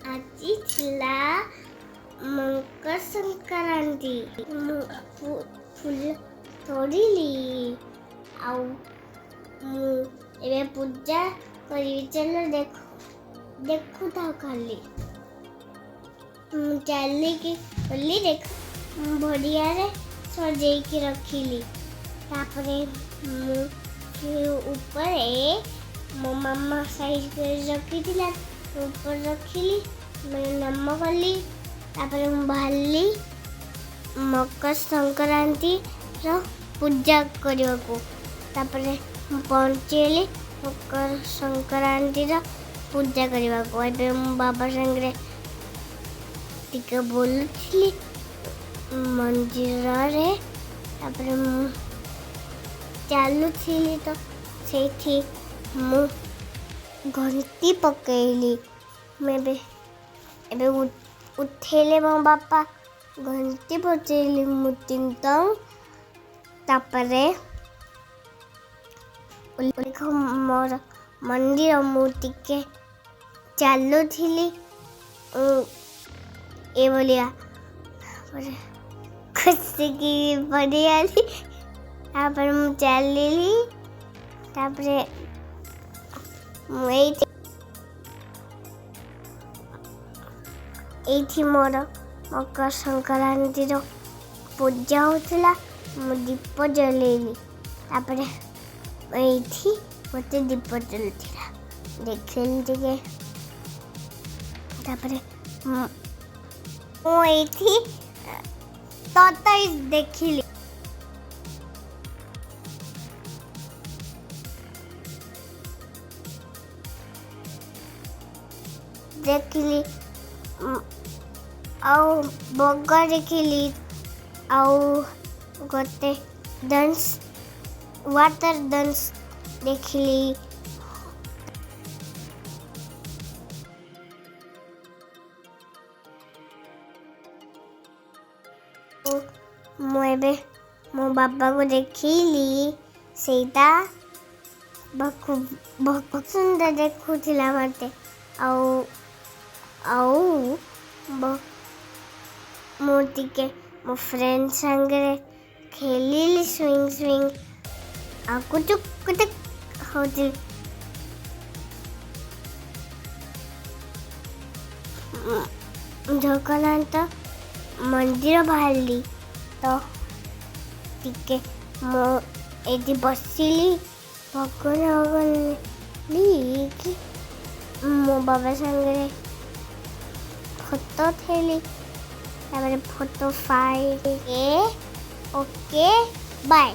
ଆଜି ଥିଲା ମକର ସଂକ୍ରାନ୍ତି। ମୁଁ ଫୁଲ ତୋଳିଲି ଆଉ ମୁଁ ଏବେ ପୂଜା କରିବି। ଚାଲ ଦେଖୁଥାଉ ଖାଲି। ମୁଁ ଚାଲିକି ଗଲି ଭଡ଼ିଆରେ ସଜେଇକି ରଖିଲି। ତାପରେ ମୁଁ ଉପରେ ମୋ ମାମା ସାଇଜ କରି ରଖିଥିଲା ଉପରେ ରଖିଲି। ମୁଁ ନାମ କଲି। ତାପରେ ମୁଁ ବାହାରିଲି ମକର ସଂକ୍ରାନ୍ତିର ପୂଜା କରିବାକୁ। ତାପରେ ମୁଁ ପହଞ୍ଚିଲି ମକର ସଂକ୍ରାନ୍ତିର ପୂଜା କରିବାକୁ। ଏବେ ମୁଁ ବାବା ସାଙ୍ଗରେ ଟିକେ ବୁଲୁଥିଲି ମନ୍ଦିରରେ। ତାପରେ ମୁଁ ଚାଲୁଥିଲି ତ ସେଇଠି ମୁଁ ଘଣ୍ଟି ପକେଇଲି। ମୁଁ ଏବେ ଉଠେଇଲେ ମୋ ବାପା ଘଣ୍ଟି ବଜେଇଲି। ମୁଁ ଟିଂ ଟଙ୍ଗ। ତାପରେ ମୋର ମନ୍ଦିର ମୁଁ ଟିକେ ଚାଲୁଥିଲି ଏଭଳିଆ। ତାପରେ ଖସିକି ପଡ଼ିଗଲି। ତାପରେ ମୁଁ ଚାଲିଲି। ତାପରେ ମୁଁ ଏଇଠି ମୋର ମକର ସଂକ୍ରାନ୍ତିର ପୂଜା ହେଉଥିଲା। ମୁଁ ଦୀପ ଜଳେଇଲି। ତାପରେ ଏଇଠି ଗୋଟେ ଦୀପ ଜଳୁଥିଲା ଦେଖିଲି ଟିକେ। ତାପରେ ମୁଁ ଏଇଠି ତରକାରୀ ଦେଖିଲି। ଆଉ ବଗ ଦେଖିଲି। ଆଉ ଗୋଟେ ୱାଟର ଡାନ୍ସ ଦେଖିଲି। ମୁଁ ଏବେ ମୋ ବାବାଙ୍କୁ ଦେଖିଲି। ସେଇଟା ବହୁତ ସୁନ୍ଦର ଦେଖୁଥିଲା ମୋତେ। ଆଉ ମୁଁ ଟିକେ ମୋ ଫ୍ରେଣ୍ଡ ସାଙ୍ଗରେ ଖେଳିଲି ସୁଇଙ୍ଗ ଆଉ କୁଚୁକ ହଉଛି। ଜଗନ୍ନାଥ ମନ୍ଦିର ବାହାରିଲି ତ ଟିକେ ମୁଁ ଏଇଠି ବସିଲି ଭଗବାନ ଗଲି। ମୋ ବାବା ସାଙ୍ଗରେ ଫଟୋ ଉଠେଇଲି। ତାପରେ ଫଟୋ ଓକେ ବାଏ।